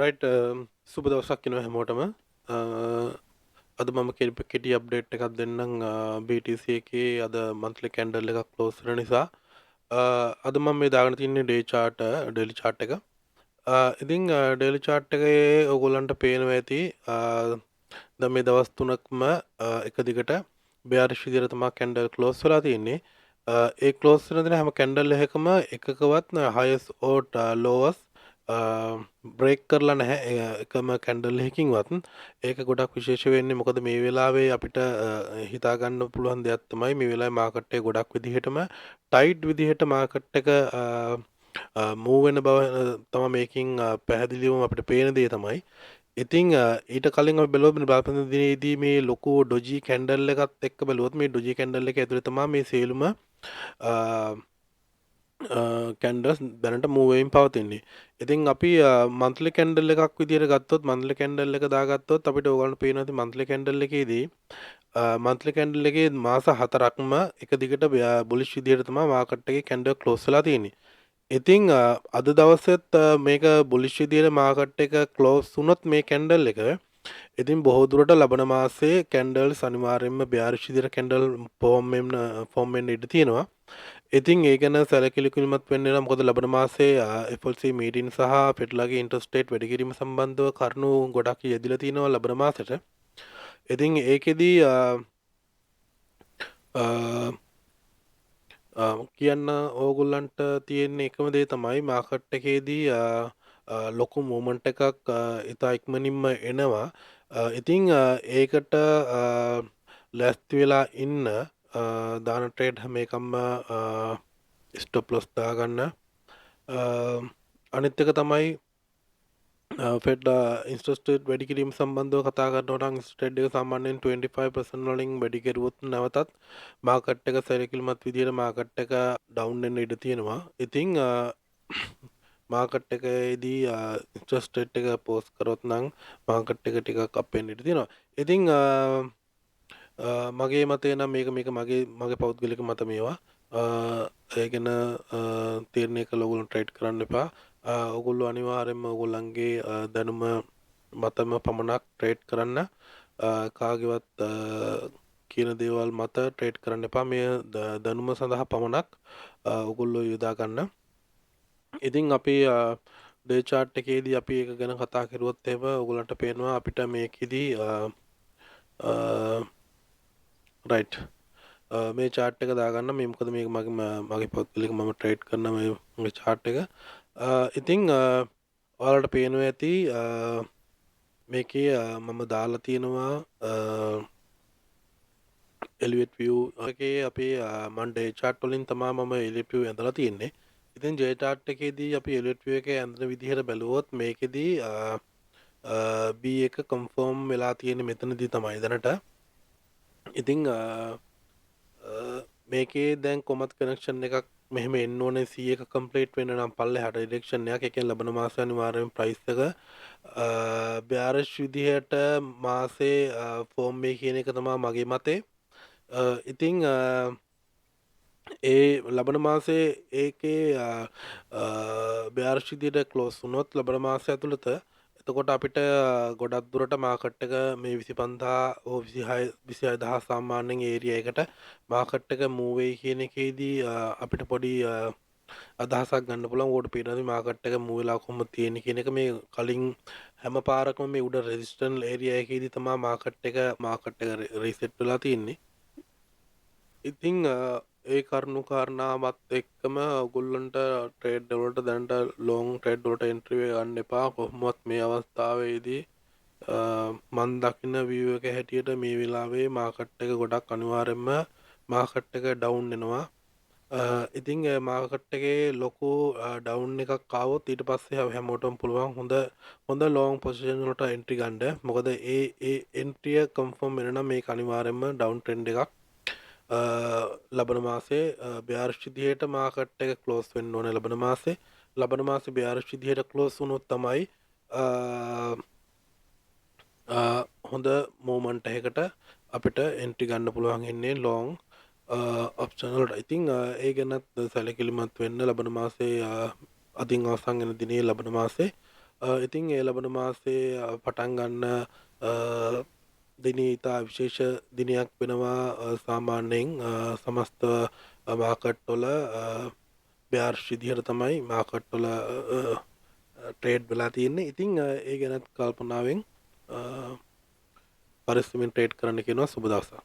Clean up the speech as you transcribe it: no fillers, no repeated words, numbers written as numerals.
Right සුබ දවසක් වෙනවා හැමෝටම. අද මම කෙටි අප්ඩේට් එකක් දෙන්නම් BTC එකේ අද monthly candle එකක් close වෙන නිසා. අද මම මේ දාගෙන තින්නේ daily chart එක. ඉතින් daily chart එකේ ඔයගොල්ලන්ට පේනවා ඇති දැන් මේ දවස් තුනක්ම එක දිගට bearish විදිහට තමයි candle close වෙලා තියෙන්නේ. ඒ close වෙන දින හැම candle එකකම එකකවත් highest or lowest බ්‍රේක් කරලා නැහැ එකම කැන්ඩල් එකකින්වත්. ඒක ගොඩක් විශේෂ වෙන්නේ මොකද මේ වෙලාවේ අපිට හිතා ගන්න පුළුවන් දෙයක් තමයි මේ වෙලාවේ මාකට් එක ගොඩක් විදිහටම ටයිට් විදිහට මාකට් එක මූව් වෙන බව තමයි මේකෙන් පැහැදිලිවම අපිට පේන දේ තමයි. ඉතින් ඊට කලින් අපි බැලුවා බලපෑම් දිනේදී මේ ලොකු ඩොජි කැන්ඩල් එකත් එක්ක බැලුවොත් මේ ඩොජි කැන්ඩල් එක ඇතුලේ තමයි මේ සේලුම කැන්ඩල්ස් දැනට මූව් වෙමින් පවතින්නේ. ඉතින් අපි monthly candle එකක් විදිහට ගත්තොත් monthly candle එක දාගත්තොත් අපිට ඕගොල්ලන්ට පේනවා ඉතින් monthly candle එකේදී monthly candle එකේ මාස 4ක්ම එක දිගට bullish විදිහට තමයි market එකේ candle close වෙලා තියෙන්නේ. ඉතින් අද දවසෙත් මේක bullish විදිහට market එක close වුණොත් මේ candle එක ඉතින් බොහෝ දුරට ලබන මාසයේ candles අනිවාර්යයෙන්ම bearish විදිහට candle form වෙන්න ඉඩ තියෙනවා. ඉතින් ඒ ගැන සැලකිලිමත් වෙන්න නම් මොකද ලබන මාසයේ FOMC මීටින් සහ ෆෙඩ්ලාගේ ඉන්ටරෙස්ට් රේට් වැඩි කිරීම සම්බන්ධව කරුණු ගොඩක් යෙදিলা තිනවා ලබන මාසෙට. ඉතින් ඒකෙදී කියන්න ඕගොල්ලන්ට තියෙන එකම දේ තමයි මාකට් එකේදී ලොකු මූවමන්ට් එකක් ඉතා ඉක්මනින්ම එනවා. ඉතින් ඒකට ලැස්ති වෙලා ඉන්න දාන ට්‍රේඩ් හැම එකම ස්ටොප් ලොස් දාගන්න. අනිත් එක තමයි ෆෙඩ් ඉන්ටරෙස්ට් රේට් වැඩි කිරීම සම්බන්ධව කතා කරනවා නම් ස්ට්‍රේට් එක සාමාන්‍යයෙන් 25% වලින් වැඩි කරුවොත් නැවතත් මාකට් එක සැලකිලිමත් විදිහට මාකට් එක ඩවුන් වෙන්න ඉඩ තියෙනවා. ඉතින් මාකට් එකේදී ඉන්ටරෙස්ට් රේට් එක පෝස්ට් කරොත් නම් මාකට් එක ටිකක් අප් වෙන්න ඉඩ තියෙනවා. ඉතින් මගේ මතය නම් මේක මගේ පෞද්ගලික මත මේවා. ඒ ගැන තීරණය කළ ඔයගොල්ලෝ ට්‍රේඩ් කරන්න එපා. ඔයගොල්ලෝ අනිවාර්යයෙන්ම ඔයගොල්ලන්ගේ දැනුම මතම පමණක් ට්‍රේඩ් කරන්න. කාගේවත් කියන දේවල් මත ට්‍රේඩ් කරන්න එපා. මේ දැනුම සඳහා පමණක් ඔයගොල්ලෝ යොදා ගන්න. ඉතින් අපි ඩේ chart එකේදී අපි ඒක ගැන කතා කරුවොත් එහෙම ඔයගොල්ලන්ට පේනවා අපිට මේකෙදී රයිට් මේ chart එක දාගන්න මේ මොකද මේක මගේ පොත්වලින් මම ට්‍රේඩ් කරන මේ chart එක. ඉතින් ඔයාලට පේනවා ඇති මේකේ මම දාලා තියෙනවා elevate view එකේ අපේ Monday chart වලින් තමයි මම elevate view ඇඳලා තියෙන්නේ. ඉතින් J chart එකේදී අපි elevate view එකේ ඇඳන විදිහට බැලුවොත් මේකෙදී B එක confirm වෙලා තියෙන්නේ මෙතනදී තමයි දැනට. ඉතින් මේකේ දැන් කොමත් කනෙක්ෂන් එකක් මෙහෙම එන්න ඕනේ C එක කම්ප්ලීට් වෙන්න නම් පල්ලෙහාට ඩිරෙක්ෂන් එකක්. ඒ කියන්නේ ලබන මාසයේ අනිවාර්යයෙන් ප්‍රයිස් එක bearish විදිහට මාසේ ෆෝම් මේ කියන එක තමයි මගේ මතේ. ඉතින් ඒ ලබන මාසේ ඒකේ bearish විදිහට ක්ලෝස් වුණොත් ලබන මාසය ඇතුළත එතකොට අපිට ගොඩක් දුරට මාකට් එක මේ 25 හෝ 26000 සාමාන්‍යයෙන් ඒරියා එකට මාකට් එක මූව් වෙයි කියන එකේදී අපිට පොඩි අදහසක් ගන්න පුළුවන්. ඕකට පේනවා මාකට් එක මූව් වෙලා කොහොමද තියෙන්නේ කියන එක මේ කලින් හැම පාරකම මේ උඩ රෙසිස්ටන්ට් ඒරියා එකේදී තමයි මාකට් එක රීසෙට් වෙලා තියෙන්නේ. ඉතින් ඒ කරුණු කාරණාවත් එක්කම ඔයගොල්ලන්ට ට්‍රේඩ් වලට දැනට ලොන්ග් ට්‍රේඩ් වලට එන්ට්‍රි ගන්න එපා. කොහොමවත් මේ අවස්ථාවේදී මන් දකින්න view එක හැටියට මේ වෙලාවේ මාකට් එක ගොඩක් අනිවාර්යයෙන්ම මාකට් එක ඩවුන් වෙනවා. ඉතින් මාකට් එකේ ලොකු ඩවුන් එකක් ආවොත් ඊට පස්සේ හැමෝටම පුළුවන් හොඳ ලොන්ග් පොසිෂන් වලට එන්ට්‍රි ගන්න. මොකද ඒ එන්ට්‍රිය කන්ෆර්ම් වෙන නම් මේක අනිවාර්යයෙන්ම ඩවුන් ට්‍රෙන්ඩ් එකක්. ලබන මාසේ bearish විදිහට මාකට් එක ක්ලෝස් වෙන්න ඕනේ. ලබන මාසේ bearish විදිහට ක්ලෝස් වුණොත් තමයි හොඳ මොමන්ට් එකකට අපිට එන්ට්‍රි ගන්න පුළුවන් ඉන්නේ ලොන්ග් ඔප්ෂන් වලට. ඉතින් ඒ ගැනත් සැලකිලිමත් වෙන්න ලබන මාසේ අදින් අවසන් වෙන දිනේ ලබන මාසේ ඉතින් ඒ ලබන මාසේ පටන් ගන්න දිනේ ඉතා විශේෂ දිනයක් වෙනවා සාමාන්‍යයෙන් සමස්ත මාකට් වල බ්‍යාර්ෂ් විදිහට තමයි මාකට් වල ට්‍රේඩ් වෙලා තියෙන්නේ. ඉතින් ඒ ගැනත් කල්පනාවෙන් පරිස්සමෙන් ට්‍රේඩ් කරන්න කියනවා. සුබ දවසක්.